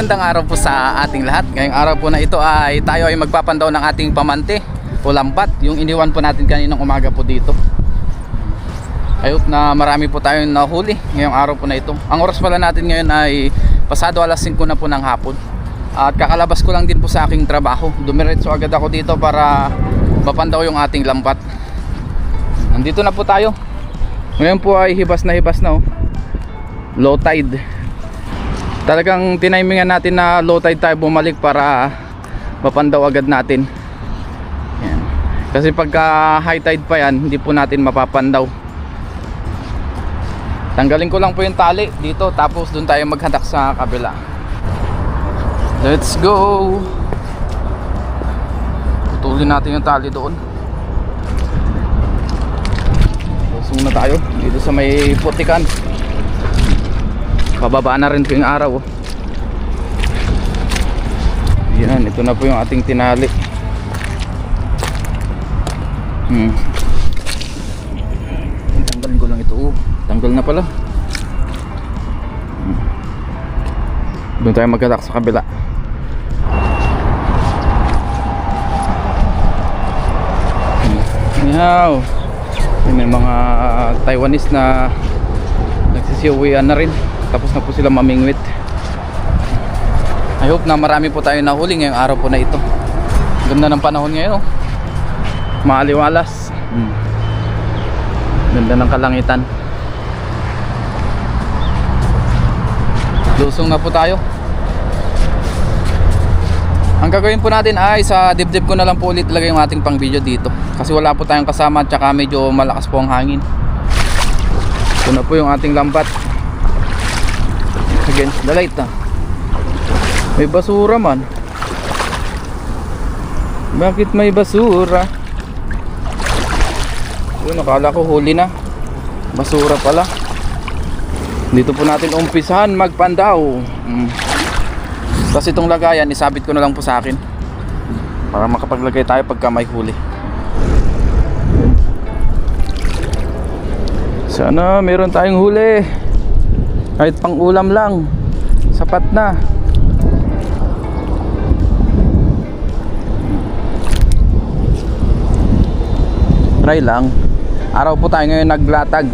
Magandang araw po sa ating lahat. Ngayong araw po na ito ay tayo ay magpapandaw ng ating pamante o lambat, yung iniwan po natin kaninang umaga po dito. I hope na marami po tayong nahuli ngayong araw po na ito. Ang oras pala natin ngayon ay pasado alas 5 na po ng hapon. At kakalabas ko lang din po sa aking trabaho. Dumiretso agad ako dito para mapandaw yung ating lambat. Nandito na po tayo. Ngayon po ay hibas na oh. Low tide. Talagang tinimingan natin na low tide tayo bumalik para mapandaw agad natin. Yan. Kasi pagka high tide pa yan, hindi po natin mapapandaw. Tanggalin ko lang po yung tali dito, tapos dun tayo maghatak sa kabila. Let's go. Putulin natin yung tali doon. Lusong na tayo dito sa may putikan. Pababa na rin po yung araw. Yan, ito na po yung ating tinali. Tanggalin ko lang ito. Tanggal na pala. Doon tayo magkatak sa kabila. Yaw. May mga Taiwanese na nagsisiuwian na rin. Tapos na po sila mamingwit. I hope na marami po tayo nahuli ngayong araw po na ito. Ganda ng panahon ngayon, oh. Maaliwalas. Ganda ng kalangitan. Lusong na po tayo. Ang gagawin po natin ay sa dibdib ko na lang po ulit lagay yung ating pang video dito. Kasi wala po tayong kasama at saka medyo malakas po ang hangin. Ito na po yung ating lambat. Against the light, ah. May basura man. Bakit may basura? Yun, nakala ko huli na. Basura pala. Dito po natin umpisahan magpandaw. Kasi itong lagayan isabit ko na lang po sa akin para makapaglagay tayo pagka may huli. Sana meron tayong huli. Kahit pang ulam lang, sapat na. Try lang. Araw po tayo ngayon naglatag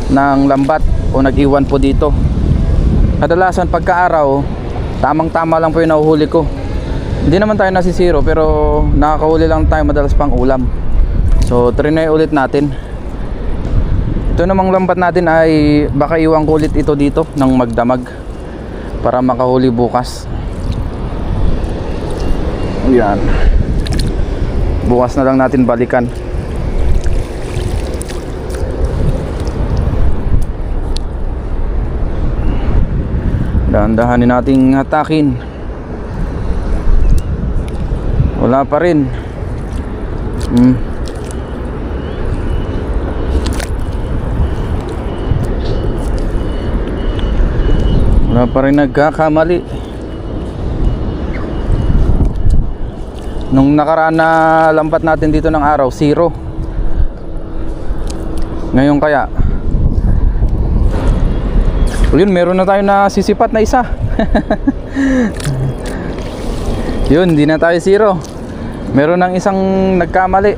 ng lambat o nag-iwan po dito. Kadalasan pagka araw, tamang tama lang po yung nahuhuli ko. Hindi naman tayo nasisiro, pero nakakahuli lang tayo madalas pang ulam. So trinay ulit natin. Ito namang lambat natin ay baka iwan ko ulit ito dito ng magdamag para makahuli bukas. Ayan. Bukas na lang natin balikan. Dahan-dahanin nating hatakin. Wala pa rin. Wala pa rin nagkakamali. Nung nakaraan na lambat natin dito ng araw, 0. Ngayon kaya yun, meron na tayo na sisipat na isa. Yun, hindi na tayo 0. Meron ng isang nagkamali.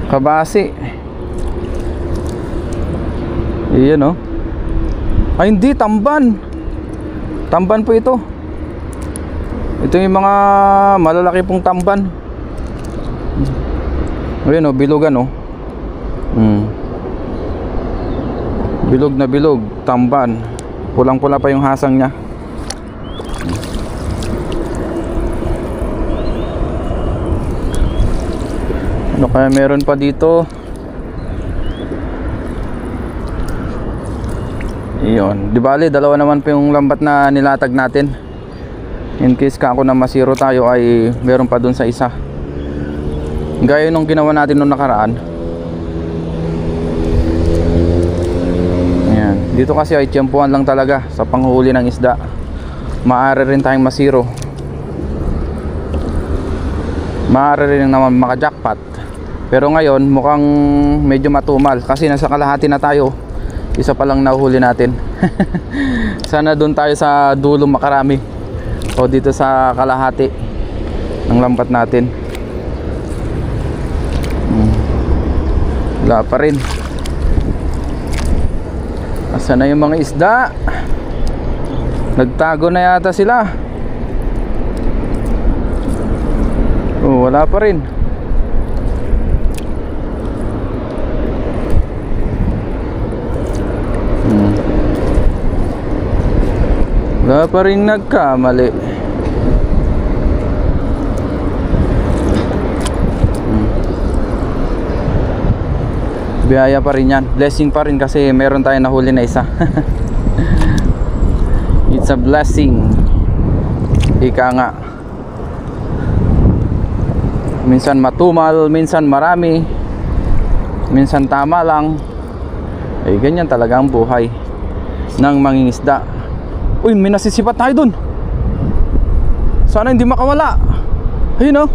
Kabasi. Iyan, oh. Ay hindi, tamban. Tamban po ito. Ito yung mga malalaki pong tamban. Ayun, oh, bilugan, oh. Bilog na bilog, tamban. Pulang-pula pa yung hasang niya. Ano kaya meron pa dito? Iyon, di bali dalawa naman po yung lambat na nilatag natin. In case ka ako na masiro tayo ay meron pa dun sa isa. Gaya nung ginawa natin nung nakaraan. Ayan, dito kasi ay tiyempuhan lang talaga sa panghuli ng isda. Maaari rin tayong masiro. Maaari rin naman maka-jackpot. Pero ngayon mukhang medyo matumal kasi nasa kalahati na tayo. Isa pa lang nahuhuli natin. Sana doon tayo sa dulo makarami, o dito sa kalahati ng lambat natin. Wala pa rin. Asan na yung mga isda? Nagtago na yata sila. Oh, wala pa rin. Wala pa rin nagkamali. Biyaya pa rin yan. Blessing pa rin kasi meron tayong nahuli na isa. It's a blessing. Ika nga. Minsan matumal, minsan marami, minsan tama lang. Eh ganyan talaga ang buhay ng mangingisda. Uy, may nasisipat tayo dun. Sana hindi makawala. Ayun oh.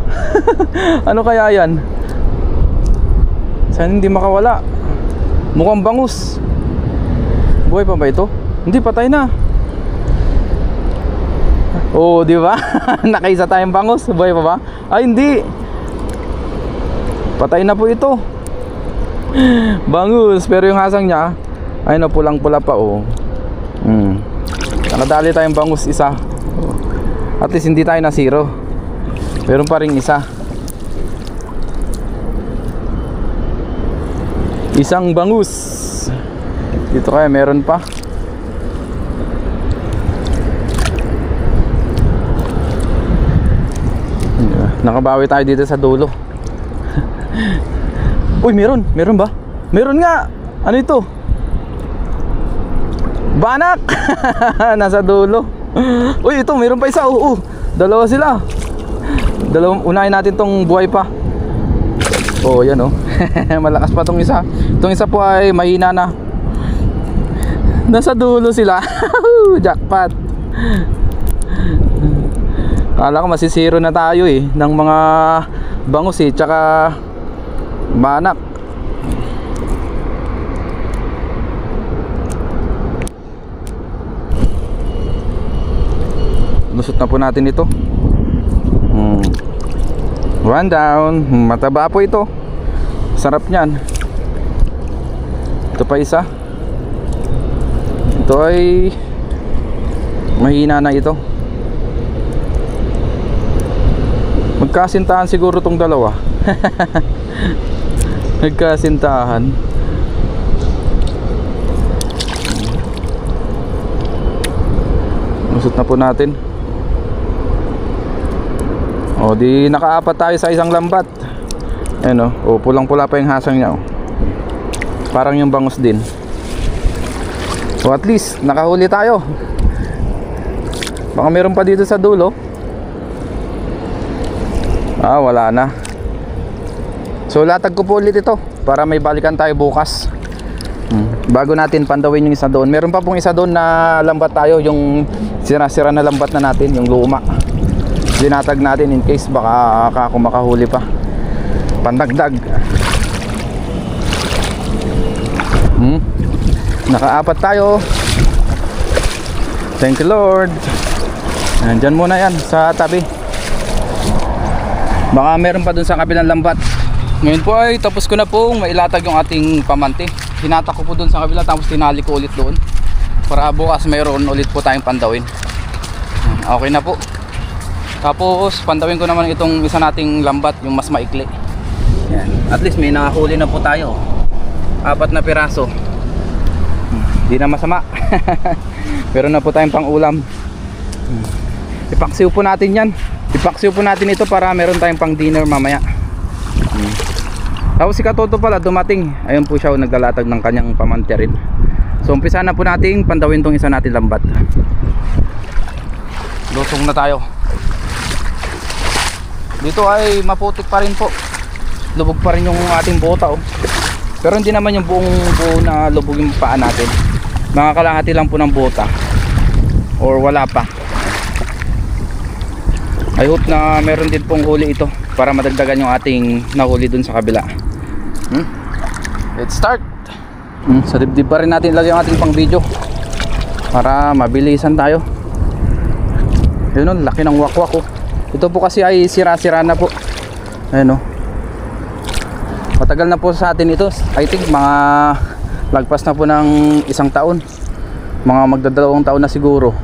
Ano kaya yan? Sana hindi makawala. Mukhang bangus. Buhay pa ba ito? Hindi, patay na. Oh, di ba? Nakaisa tayong bangus. Buhay pa ba? Ay, hindi. Patay na po ito. Bangus. Pero yung hasang niya, ay no, pulang-pula pa oh. Nakadali tayong bangus isa. At least hindi tayo na zero. Meron pa ring isa. Isang bangus. Dito kaya meron pa. Nakabawi tayo dito sa dulo. Uy, meron ba? Meron nga. Ano ito? Banak. Nasa dulo. Uy, ito meron pa isa. Dalawa sila. Unahin natin tong buhay pa. Oh, yan oh. Malakas pa tong isa. Tong isa po ay mahina na. Nasa dulo sila. Jackpot. Kala ko masisiro na tayo eh ng mga bangus eh, tsaka banak. Lusot na po natin ito. One down. Mataba po ito. Sarap niyan. Ito pa isa. Ito ay mahina na ito. Magkasintahan siguro tong dalawa. Nagkasintahan. Lusot na po natin. O di nakaapat tayo sa isang lambat. Ayan o, pulang-pula pa yung hasang niya o. Parang yung bangus din. So at least nakahuli tayo. Baka meron pa dito sa dulo. Wala na. So latag ko po ulit ito para may balikan tayo bukas. Bago natin pandawin yung isa doon. Meron pa pong isa doon na lambat tayo. Yung sira-sira na lambat na natin, yung luma. Dinatag natin in case baka ako makahuli pa. Pandagdag. Nakaapat tayo. Thank you Lord. Nandyan muna yan sa tabi. Baka meron pa dun sa kabilang lambat. Ngayon po ay tapos ko na pong mailatag yung ating pamante. Hinatak ko po dun sa kabila tapos tinali ko ulit doon. Para bukas mayroon ulit po tayong pandawin. Okay na po. Tapos pandawin ko naman itong isa nating lambat, yung mas maikli. Yan. At least may nakahuli na po tayo. 4 na piraso. Hindi na masama. Meron na po tayong pang ulam. Ipaksiw po natin yan. Ipaksiw po natin ito para meron tayong pang dinner mamaya. Tapos si Katoto pala dumating. Ayun po siya, naglalatag ng kanyang pamante rin. So umpisa na po natin pandawin tong isa natin lambat. Lusong na tayo. Dito ay maputik pa rin po. Lubog pa rin yung ating bota oh. Pero hindi naman yung buo na lubog yung paa natin. Mga kalahati lang po ng bota. Or wala pa. I hope na meron din pong huli ito para madagdagan yung ating nahuli dun sa kabila. Let's start. Sa dibdib pa rin natin ilagay yung ating pang video. para mabilisan tayo. Yun o, laki ng wakwak oh. Ito po kasi ay sira-sira na po. Ayun o. Matagal na po sa atin ito. I think mga lagpas na po ng 1 taon. Mga magdadalawang taon na siguro.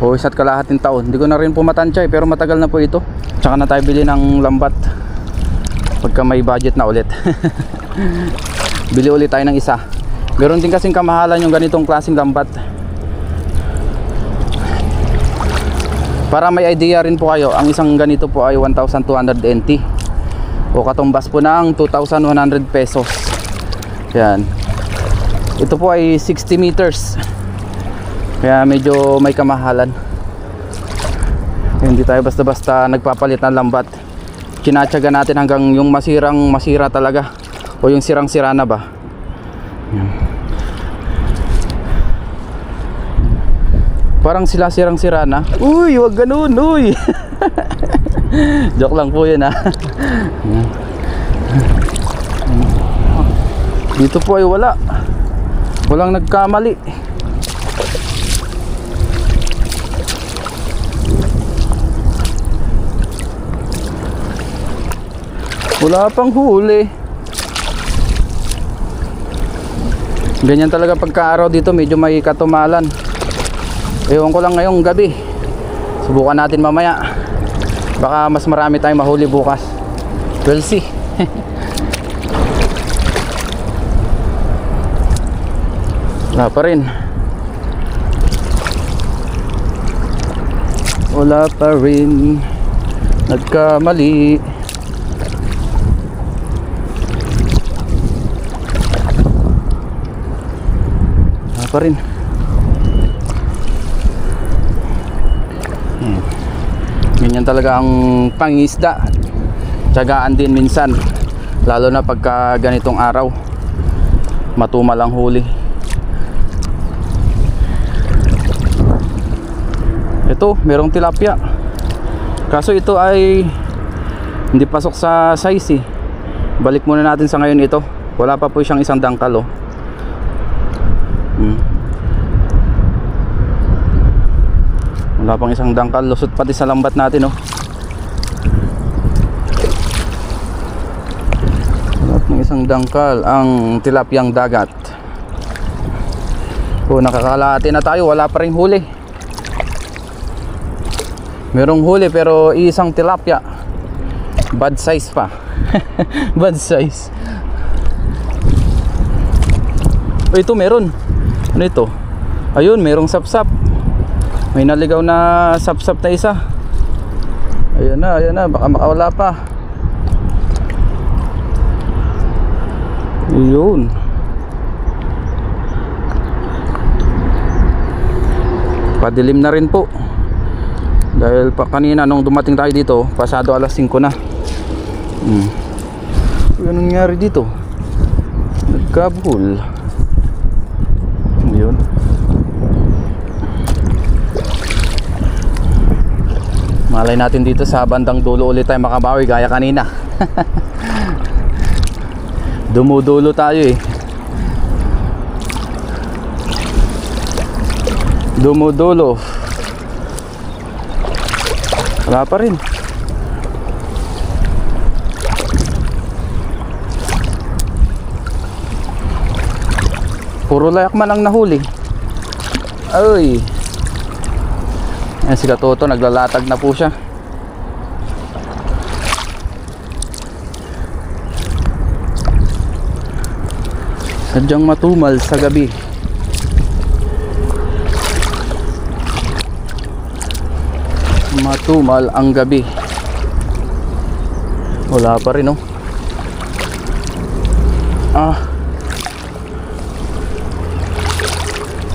O 1 kalahating taon. Hindi ko na rin po matansya pero matagal na po ito. Tsaka na tayo bili ng lambat pagka may budget na ulit. Bili ulit tayo ng isa. Meron din kasing kamahalan yung ganitong klaseng lambat. Para may idea rin po kayo, ang isang ganito po ay 1,200 NT o katumbas po ng 2,100 pesos. Yan. Ito po ay 60 meters. Kaya medyo may kamahalan. Hindi tayo basta-basta nagpapalit ng lambat. Kinatsaga natin hanggang yung masira talaga o yung sirang-sira na ba. Yan. Parang sila sirang-sira na. Uy, wag ganun, uy. Joke lang po yun ha. Dito po ay walang nagkamali. Wala pang huli. Ganyan talaga pagka-araw dito, medyo may katumalan. Ewan ko lang ngayong gabi. Subukan natin mamaya. Baka mas marami tayong mahuli bukas. We'll see. Wala pa rin. Wala pa rin. Nagkamali. Wala pa rin. Ganyan talaga ang pangisda. Tiyagaan din minsan, lalo na pagka ganitong araw, matumal ang huli. Ito, merong tilapia. Kaso ito ay hindi pasok sa size eh. Balik muna natin sa ngayon ito. Wala pa po siyang isang dangkal oh. Wala pang isang dangkal, lusot pati sa lambat natin oh. Wala pang isang dangkal ang tilapyang dagat. Oh, nakakalahati na tayo, wala pa ring huli. Merong huli pero isang tilapia. Bad size pa. Bad size. Oh, ito meron. Ano ito? Ayun, merong sapsap. May naligaw na sapsap na isa. Ayan na, baka makawala pa. Ayun. Padilim na rin po. Dahil pa kanina nung dumating tayo dito, pasado alas 5 na. Ano nangyari dito? Nagkabul. Ayun. Malay natin dito sa bandang dulo ulit tayo makabawi gaya kanina. Dumudulo tayo eh. Dumudulo. Wala pa rin. Puro layak man ang nahuli. Ay. Ayan si Katoto, naglalatag na po siya. Sadyang matumal sa gabi. Matumal ang gabi. Wala pa rin oh.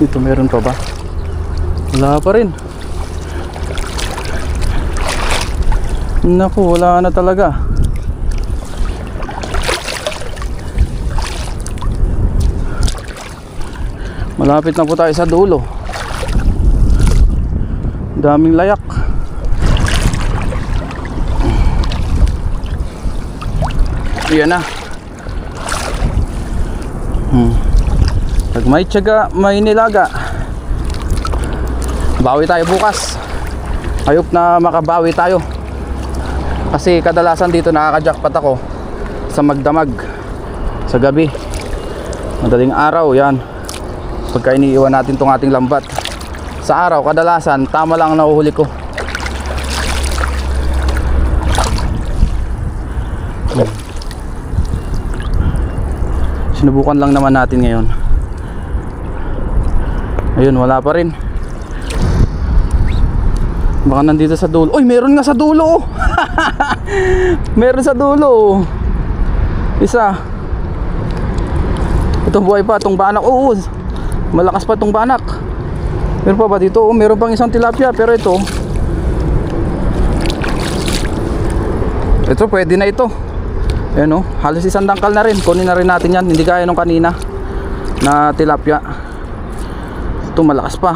Dito meron pa ba? Wala pa rin. Naku, wala na talaga. Malapit na po tayo sa dulo. Daming layak. Yan na. Pag may tiyaga, may nilaga. Bawi tayo bukas. Ayop na makabawi tayo. Kasi kadalasan dito nakaka-jackpot ako sa magdamag sa gabi. Madaling araw yan. Pagka iniiwan natin tong ating lambat. Sa araw kadalasan tama lang ang nahuhuli ko. Sinubukan lang naman natin ngayon. Ayun, wala pa rin. Baka nandito sa dulo. Uy, meron nga sa dulo. Meron sa dulo. Isa. Ito buhay pa, itong banak. Oo, malakas pa itong banak. Meron pa ba dito? Oh, meron pang isang tilapia. Pero ito pwede na ito. Ayan, oh, halos isang dangkal na rin. Kunin na rin natin yan. Hindi kaya nung kanina na tilapia. Ito malakas pa.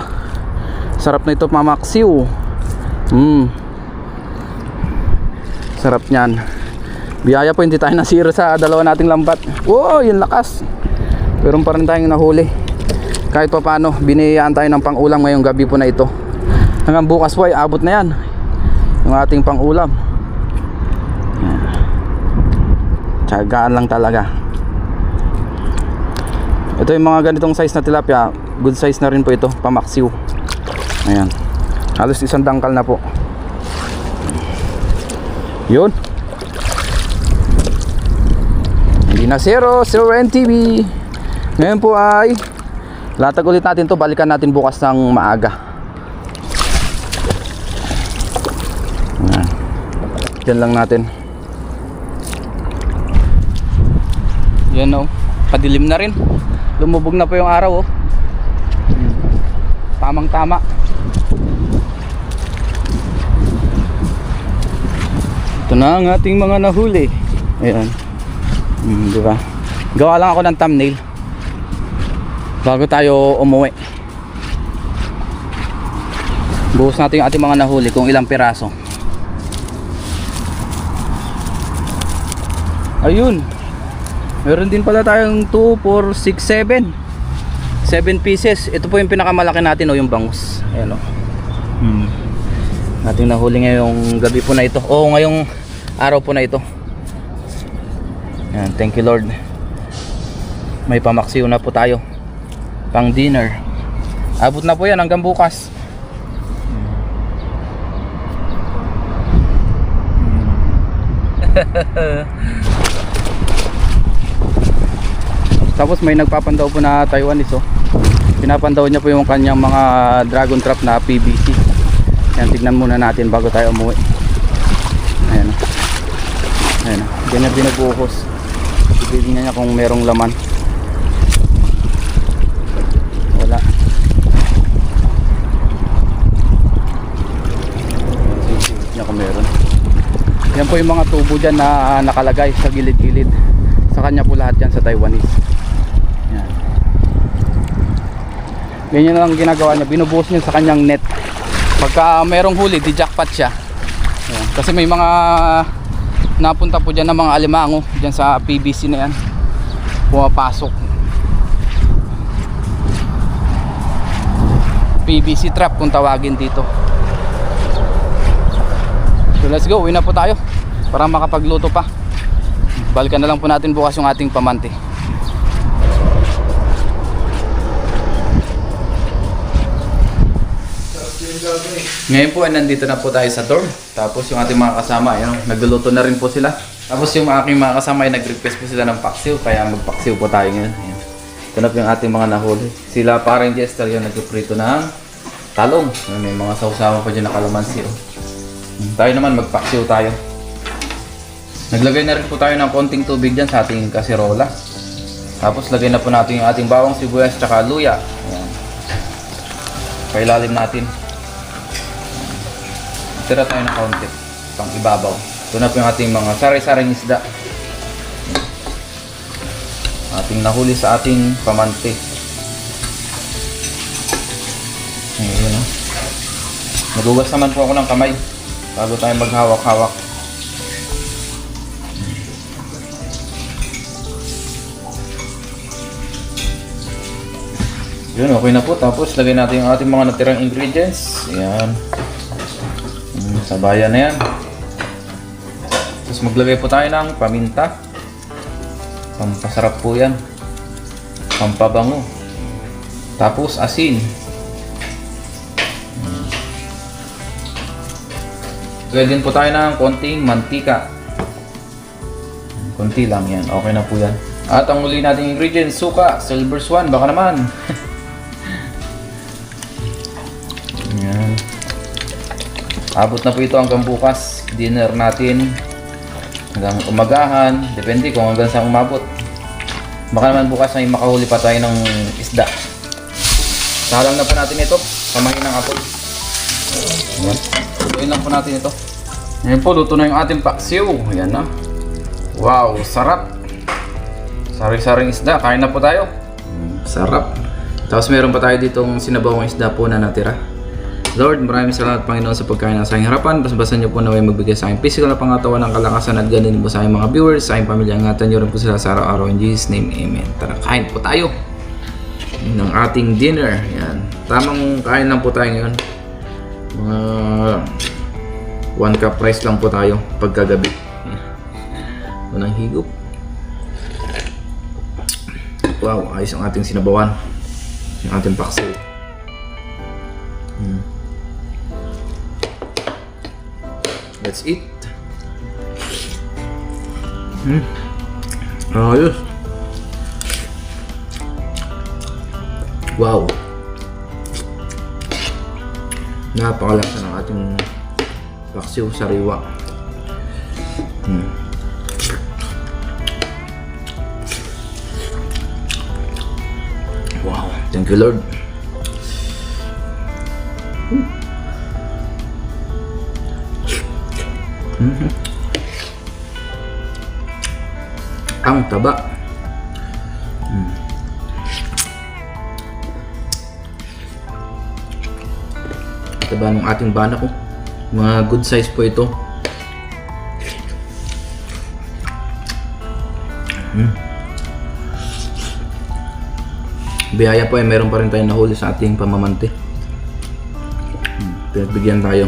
Sarap na ito, mamaksiw. Sarap niyan. Biyaya po, hindi tayo nasira sa dalawa nating lambat. Wow, yung lakas. Pero pa rin tayong nahuli. Kahit pa paano, biniyayaan tayo ng pang-ulam ngayong gabi po na ito. Hanggang bukas po ay abot na yan yung ating pang-ulam. Tiyagaan lang talaga. Ito yung mga ganitong size na tilapia. Good size na rin po ito, pamaksiw. Ayan, halos isang dangkal na po. Yun. Hindi na zero NTV. Ngayon po ay latag ulit natin to. Balikan natin bukas ng maaga. Ayan. Diyan lang natin. Yan, oh, padilim na rin. Lumubog na po yung araw, oh. Tamang tama. Ito na ang ating mga nahuli. Ayan. Diba? Gawa lang ako ng thumbnail bago tayo umuwi. Buhos natin yung ating mga nahuli kung ilang piraso. Ayun. Meron din pala tayong 2, 4, 6, 7 pieces. Ito po yung pinakamalaki natin, o yung bangus. Ayan, o. Ating nahuli ngayong gabi po na ito, o ngayong araw po na ito. Ayan, thank you Lord. May pamaksiw na po tayo pang dinner. Abot na po yan hanggang bukas. Tapos may nagpapandaw po na Taiwanese, oh. Pinapandaw niya po yung kanyang mga dragon trap na PVC. Yan, tignan muna natin bago tayo umuwi. Ayan, oh. Ayan, oh. Ganyan binubuhos. Titignan niya kung merong laman. Wala. Titignan niya kung meron. Yan po yung mga tubo dyan na nakalagay sa gilid-gilid. Sa kanya po lahat yan sa Taiwanese. Yan. Ganyan lang ginagawa niya. Binubuhos niya sa kanyang net. Pagka merong huli, di jackpot siya. Yan. Kasi may mga napunta po dyan ng mga alimango dyan sa PVC na yan. Pumapasok. PVC trap kung tawagin dito. So let's go, uwi na po tayo para makapagluto pa. Balikan na lang po natin bukas yung ating pamante. Ngayon po ay nandito na po tayo sa dorm. Tapos yung ating mga kasama, yun, nagluluto na rin po sila. Tapos yung aking mga kasama ay nag-request po sila ng paksiw. Kaya magpaksiw po tayo ngayon. Ayan. Ito na po yung ating mga nahuli. Sila parang Jester yun, nagpiprito ng talong. May mga sausawan pa dyan na kalamansi. Oh. Tayo naman magpaksiw tayo. Naglagay na rin po tayo ng konting tubig dyan sa ating kaserola. Tapos lagay na po natin yung ating bawang sibuyas tsaka luya. Ayan. Pailalim natin. Tira tayo ng kaunti pang ibabaw. Ito na po yung ating mga sari-saring isda. Ating nahuli sa ating pamante. Ayan, oh. Nagugas naman po ako ng kamay bago tayo maghawak-hawak. Yun, okay na po. Tapos lagay natin yung ating mga natirang ingredients. Ayan. Sabayan na yan. Tapos maglagay po tayo ng paminta. Pampasarap po yan. Pampabango. Tapos asin. Lagay din po tayo ng konting mantika. Konti lang yan. Okay na po yan. At ang uli nating ingredients, suka, silver swan, baka naman. Yan. Abot na po ito hanggang bukas. Dinner natin. Hanggang umagahan. Depende kung hanggang saan umabot. Baka naman bukas ay makahuli pa tayo ng isda. Salang na po natin ito. Pamahin ng apple. Yan. Lutuin lang po natin ito. Ngayon po, luto na yung ating paksiw. Yan na. Wow, sarap. Sari-saring isda. Kain na po tayo. Sarap. Tapos meron pa tayo ditong sinabawang isda po na natira. Lord, maraming salamat Panginoon sa pagkain ng sa aking harapan. Basta-basta niyo po naway magbigay sa aking physical na pangatawan ng kalakasan at ganun po sa aking mga viewers, sa aking pamilya. Ingatan niyo rin po sila sa araw-araw. In Jesus' name, Amen. Tara, kain po tayo ng ating dinner. Yan. Tamang kain lang po tayo ngayon. Mga 1 cup rice lang po tayo pagkagabi. Unang higop. Wow, ayos ang ating sinabawan. Yung ating paksiw. Let's eat. Ayos. Wow. Napakalasa ng ating paksiw sariwa. Wow, thank you Lord. Ang taba. Taba ng ating banak ko. Mga good size po ito. Biyaya po ay meron pa rin tayong nahuli sa ating pamamante. Pinagbigyan tayo.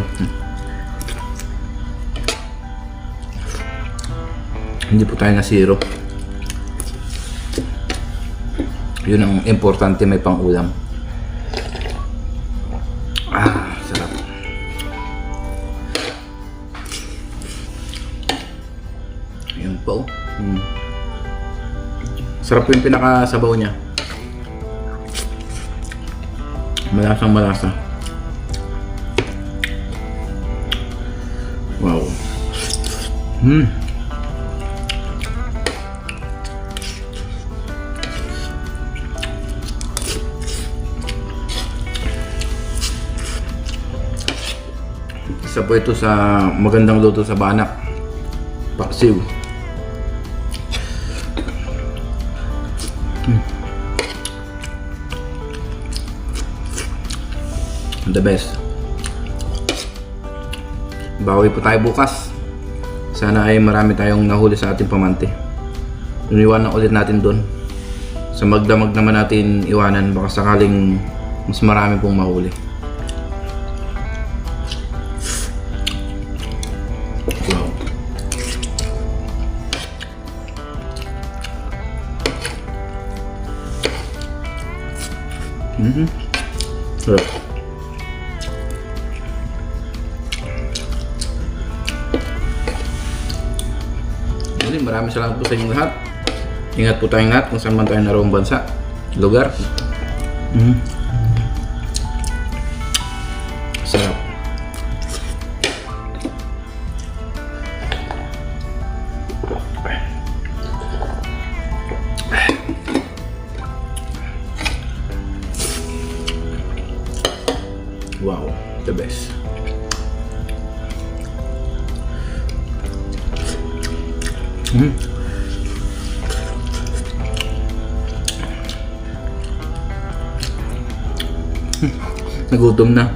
Hindi po tayo na zero. Yun ang importante, may pang-ulam. Sarap. Yun po. Sarap yung pinakasabaw niya. Malasang malasa. Wow. Isa po ito sa magandang luto sa banak. Paksiw. The best. Bawi po tayo bukas. Sana ay marami tayong nahuli sa ating pamante. Iniwanan ulit natin doon. Sa magdamag naman natin iwanan, baka sakaling mas marami pong mahuli. Wow. Sarap. Maraming salamat po sa inyong lahat. Ingat po tayong lahat kung saan man tayo naroong bansa, lugar. Sarap. Wow, the best. Nagutom na.